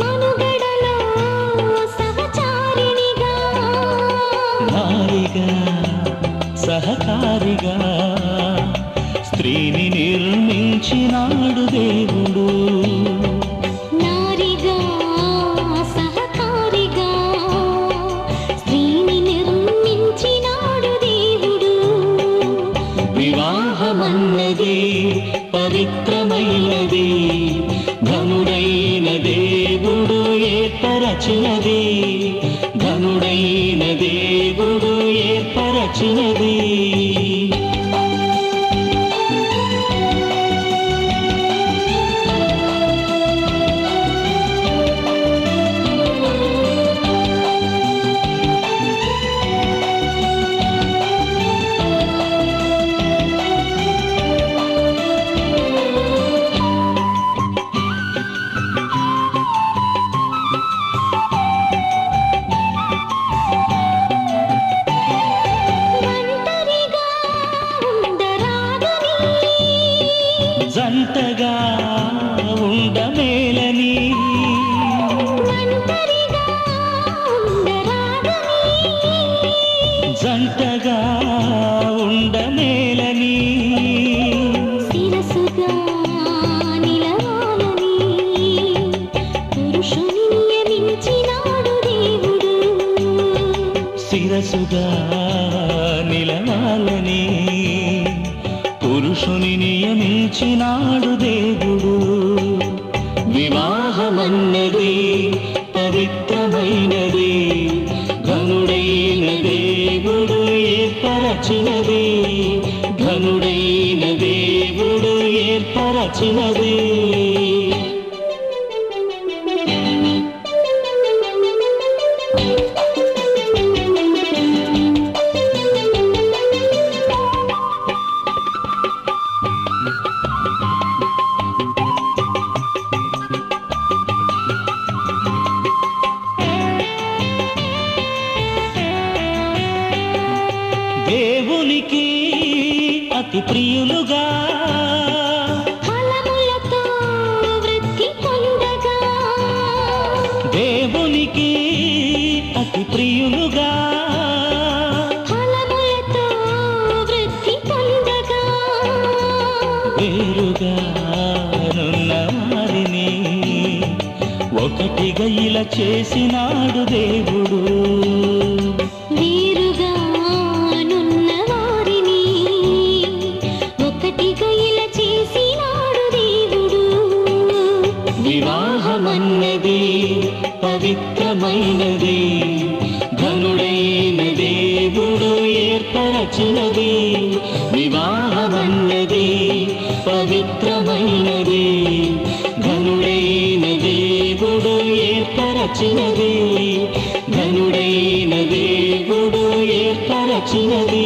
మనుగడలో సహచారిణిగా నారిగా సహకారిగా స్త్రీని నిర్మించినాడు దేవుడు నారిగా సహకారిగా స్త్రీని నిర్మించినాడు దేవుడు వివాహమన్నది పవిత్రమైనది ఘనుడైన దేవుడు ఏర్పరచినది ఘనుడైన దేవుడు ఏర్పరచినది ఒంటరిగా ఉండరాదని జంటగా ఉండమేలని ఒంటరిగా ఉండరాదని జంటగా ఉండమేలని శిరసుగా నిలవాలని పురుషుని నియమించినాడు దేవుడు శిరసుగా నిలవాలని పురుషుని నియమించినాడు దేవుడు వివాహమన్నది పవిత్రమైనది ఘనుడైన దేవుడు ఏర్పరచినది ఘనుడైన దేవుడు ఏర్పరచినది దేవునికి అతి ప్రియులుగా ఫలములతో వృద్ధి పొందగా దేవునికి అతి ప్రియులుగా ఫలములతో వృద్ధి పొందగా వేరుగా నున్న వారిని ఒకటిగా ఇలా చేసినాడు దేవుడు వేరుగా నున్న వారిని ఒకటిగా ఇలా చేసినాడు దేవుడు వివాహమన్నది పవిత్రమైనది ఘనుడైన దేవుడు ఏర్పరచినది వివాహమన్నది పవిత్రమైనది ఘనుడైన దేవుడు ఏర్పరచినది ఘనుడైన దేవుడు ఏర్పరచినది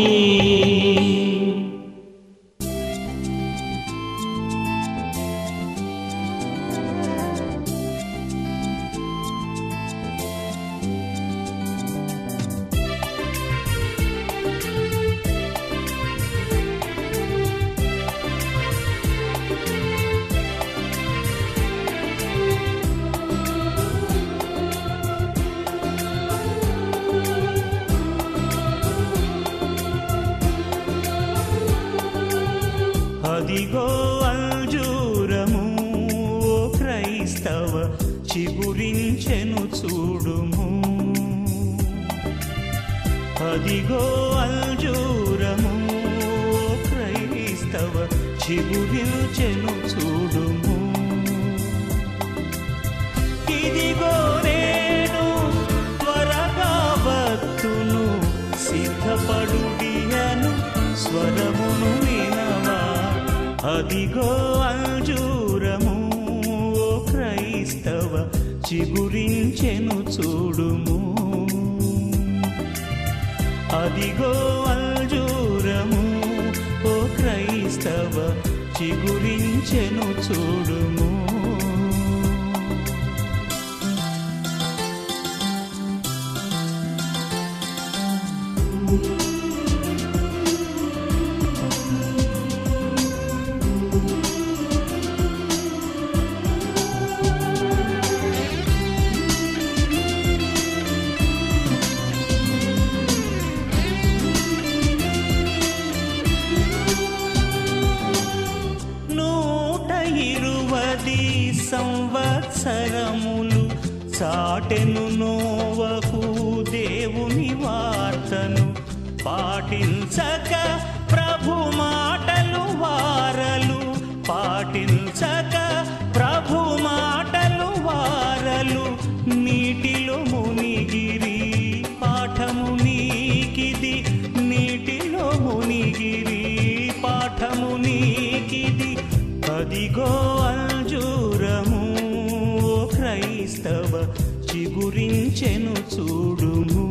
అదిగో అంజూరము క్రైస్తవ చిగురించెను చూడుము. ఇదిగో నేను త్వరగా వత్తును సిద్ధపడుడియను స్వరమును వినవా. అదిగో అంజూరము క్రైస్తవ చిగురించెను చూడుము. అదిగో అంజూరము ఓ క్రైస్తవ చిగురించెను చూడుము. సంవత్సరములు చాటెను నోవహు దేవుని వార్తను పాటించక ప్రభు మాటలు వారలు. పాటించక ప్రభు మాటలు వారలు నీటిలో మునిగిరి. పాఠము నీకిది నీటిలో మునిగిరి. పాఠము నీకిది. అదిగో అంజూరము క్రైస్తవ చిగురించెను చూడుము.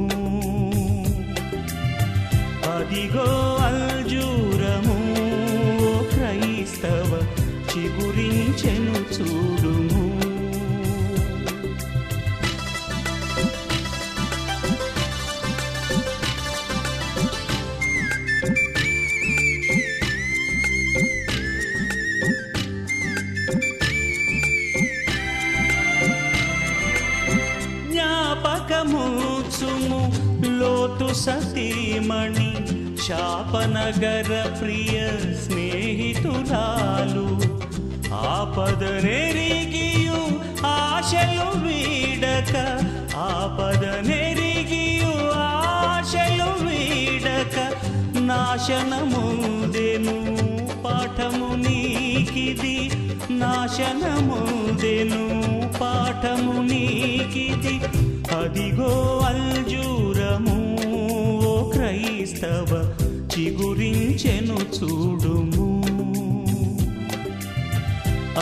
అదిగో అంజూరము క్రైస్తవ చిగురించెను చూడుము. జ్ఞాపకముచుము లోతు సతీమణి శాపనగర ప్రియ స్నేహితురాలు. ఆపదనెరిగియు ఆశలు వీడక. ఆపదనెరిగియు ఆశలు వీడక నాశనముదెను. పాఠము నీకిది. నాశనముదెను. పాఠము నీకిది. అదిగో అంజూరము ఓ క్రైస్తవ చిగురించెను చూడుము.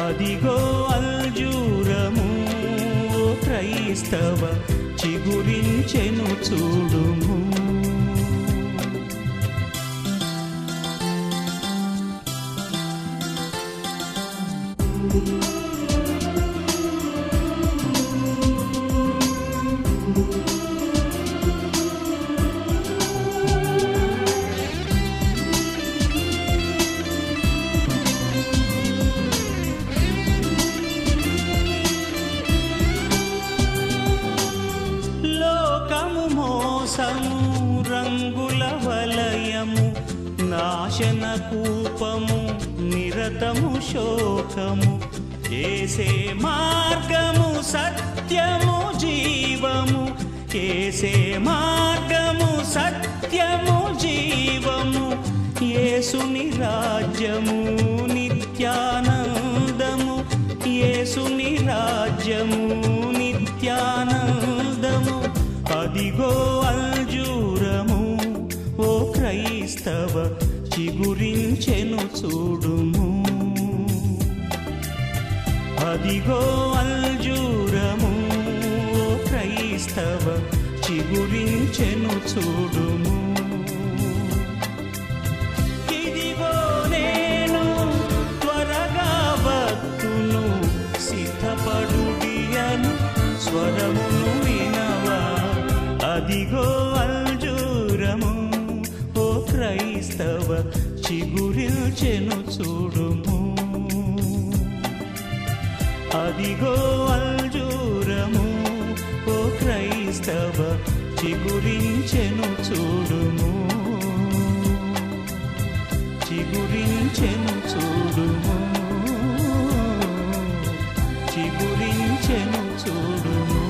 అదిగో అంజూరము ఓ క్రైస్తవ చిగురించెను చూడుము. రంగుల వలయము నాశన కూపము నిరతము శోకము. ఏసే మార్గము సత్యము జీవము. ఏసే మార్గము సత్యము జీవము. యేసుని రాజ్యము నిత్యానందము. యేసుని రాజ్యము నిత్యానందము. అదిగో అంజూరము ఓ క్రైస్తవ చిగురించెను చూడుము. అదిగో అంజూరము ఓ క్రైస్తవ చిగురించెను చూడుము. ఇదిగో నేను త్వరగా వత్తును సిద్ధపడుడియను స్వరమును వినవా. అదిగో అంజూరము ఓ క్రైస్తవ చిగురించెను చూడుము. అదిగో అంజూరము ఓ క్రైస్తవ చిగురించెను చూడుము. చిగురించెను చూడుము. చిగురించెను చూడుము.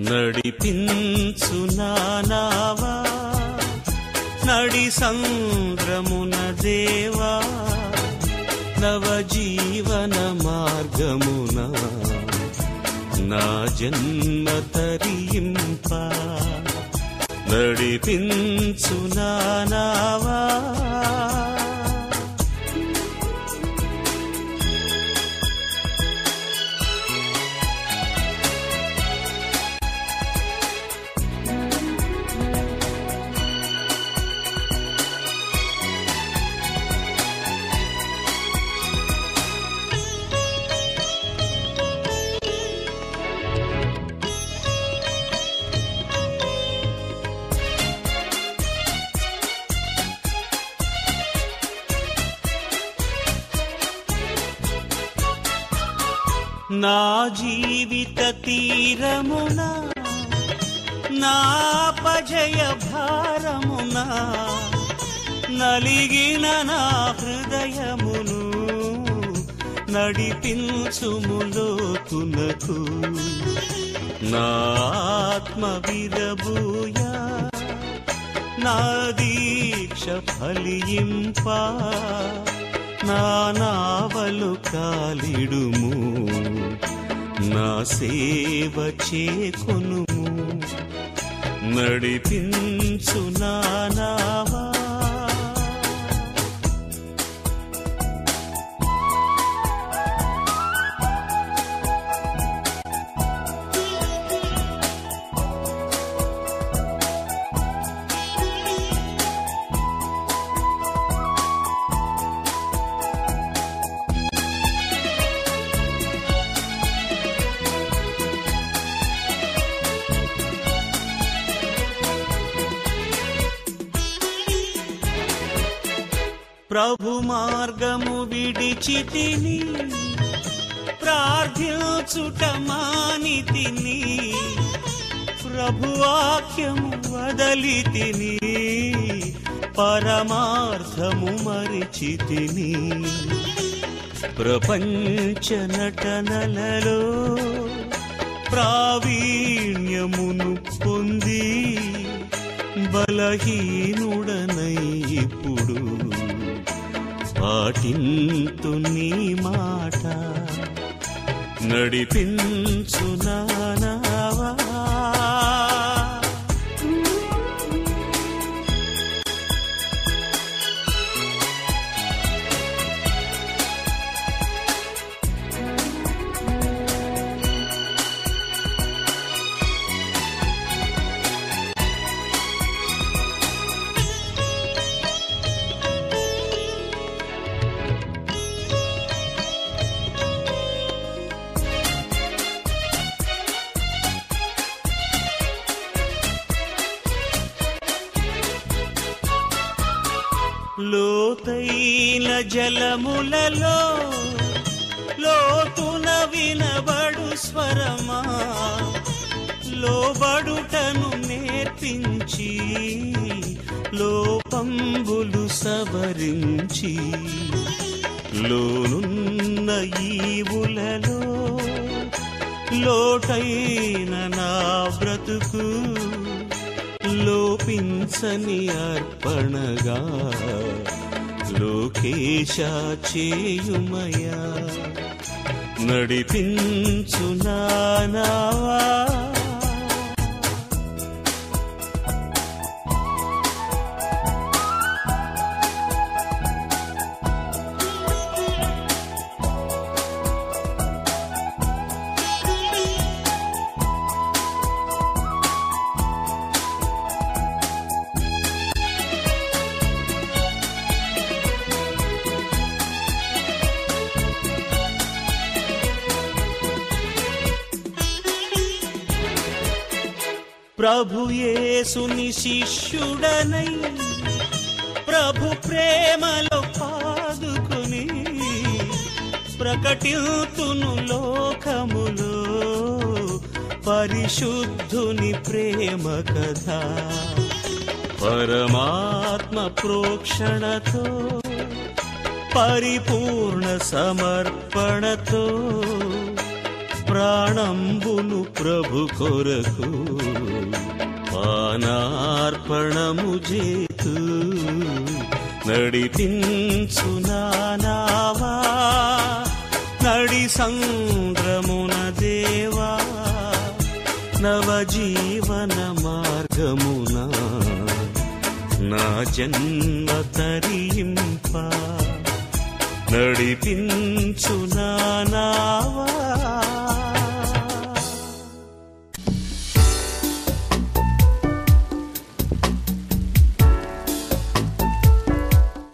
నడిపించు నానావా నడి సంద్రమున దేవా నవ జీవన మార్గమున నా జన్మ తరింప నడిపించు నానావా నా జీవిత తీరమున నా అపజయ భారమున నలిగిన నా హృదయమును నడిపించుములోతునకు నా ఆత్మ విరబూయా నా దీక్ష ఫలింప నా నావలు కాలిడుము నా సేవ చేకొనుము నడిపించు నానావా ప్రభు మార్గము విడిచితిని ప్రార్థించుట మానితిని ప్రభు వాక్యము వదలితిని పరమార్థము మరిచితిని ప్రపంచ నటనలలో ప్రావీణ్యమును పొంది బలహీనుడనై ఇప్పుడు పాటింతు నీ మాట నడిపించు నానావా లోతైన జలములలో లోతున వినబడు స్వరమా లోబడుటను నేర్పించి లోపంబులు సవరించి లోనున్న ఈవులలో లోటైన నా బ్రతుకు లోపించని అర్పణగా లోకేశ చేయుమయా నడిపించు నానావా ప్రభు యేసుని శిష్యుడనై ప్రభు ప్రేమలో పాదుకుని ప్రకటితును లోకములో పరిశుద్ధుని ప్రేమ కథ పరమాత్మ ప్రోక్షణతో పరిపూర్ణ సమర్పణతో ప్రాణంబును ప్రభు కొరకు పానార్పణము చేతు నడిపించు నావా నడి సంద్రమున దేవా నవజీవన మార్గమున నా జన్మ తరింప నడిపించు నావా